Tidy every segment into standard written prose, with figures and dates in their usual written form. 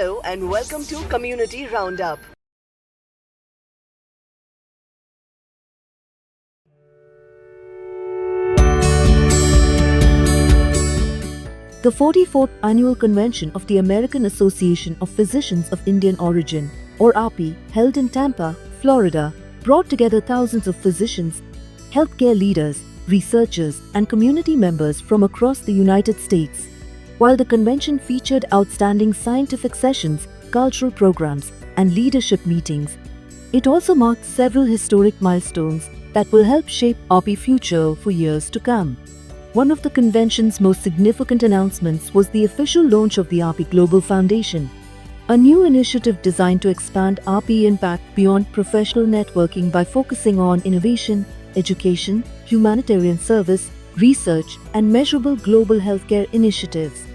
Hello and welcome to Community Roundup. The 44th Annual Convention of the American Association of Physicians of Indian Origin, or AAPI, held in Tampa, Florida, brought together thousands of physicians, healthcare leaders, researchers, and community members from across the United States. While the convention featured outstanding scientific sessions, cultural programs, and leadership meetings, it also marked several historic milestones that will help shape AAPI future for years to come. One of the convention's most significant announcements was the official launch of the AAPI Global Foundation, a new initiative designed to expand AAPI impact beyond professional networking by focusing on innovation, education, humanitarian service, research, and measurable global healthcare initiatives.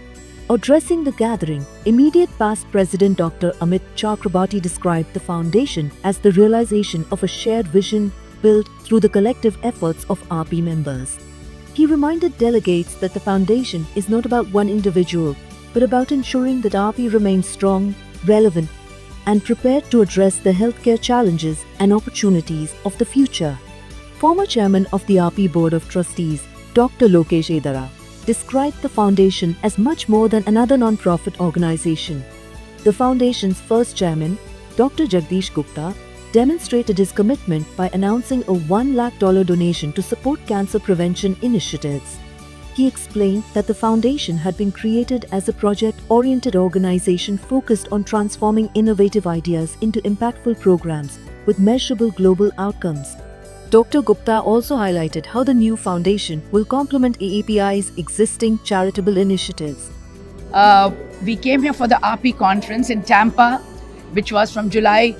Addressing the gathering, immediate past President Dr. Amit Chakrabarti described the foundation as the realization of a shared vision built through the collective efforts of AAPI members. He reminded delegates that the foundation is not about one individual, but about ensuring that AAPI remains strong, relevant, and prepared to address the healthcare challenges and opportunities of the future. Former chairman of the AAPI Board of Trustees, Dr. Lokesh Edara, described the foundation as much more than another non-profit organization. The foundation's first chairman, Dr. Jagdish Gupta, demonstrated his commitment by announcing a $1 lakh donation to support cancer prevention initiatives. He explained that the foundation had been created as a project-oriented organization focused on transforming innovative ideas into impactful programs with measurable global outcomes. Dr. Gupta also highlighted how the new foundation will complement AAPI's existing charitable initiatives. We came here for the AAPI conference in Tampa, which was from July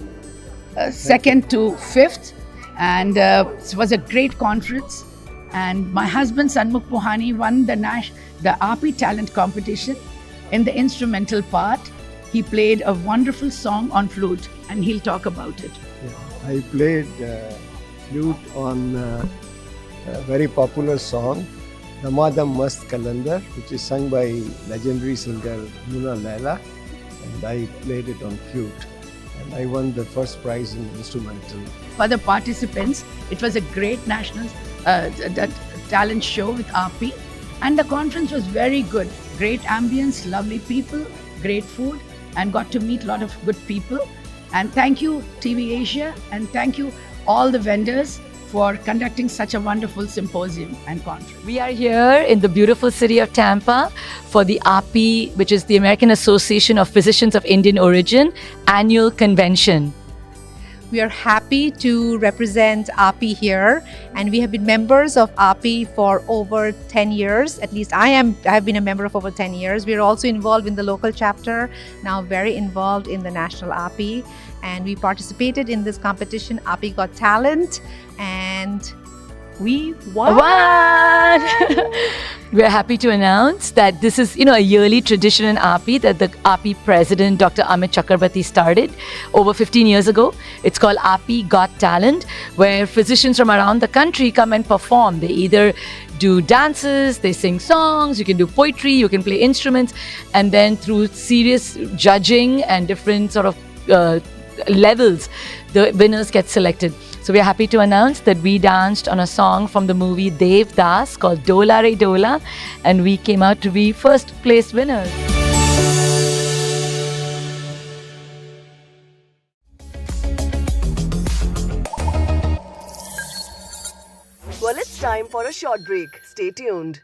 2nd to 5th, and it was a great conference. And my husband Sanmukh Puhani won the AAPI talent competition in the instrumental part. He played a wonderful song on flute, and he'll talk about it. Yeah, I played flute on a very popular song, Damadam Mast Kalandar, which is sung by legendary singer Muna Laila, and I played it on flute. And I won the first prize in instrumental. For the participants, it was a great national talent show with AAPI, and the conference was very good. Great ambience, lovely people, great food, and got to meet a lot of good people. And thank you TV Asia, and thank you all the vendors for conducting such a wonderful symposium and conference. We are here in the beautiful city of Tampa for the AAPI, which is the American Association of Physicians of Indian Origin, annual convention. We are happy to represent AAPI here, and we have been members of AAPI for over 10 years. At least I have been a member of over 10 years. We are also involved in the local chapter, now very involved in the national AAPI, and we participated in this competition, AAPI Got Talent, and we won. We are happy to announce that this is, a yearly tradition in AAPI that the AAPI president, Dr. Amit Chakrabarti, started over 15 years ago. It's called AAPI Got Talent, where physicians from around the country come and perform. They either do dances, they sing songs, you can do poetry, you can play instruments, and then through serious judging and different sort of levels, the winners get selected. So we are happy to announce that we danced on a song from the movie Dev Das called Dola Re Dola, and we came out to be first place winners. Well, it's time for a short break. Stay tuned.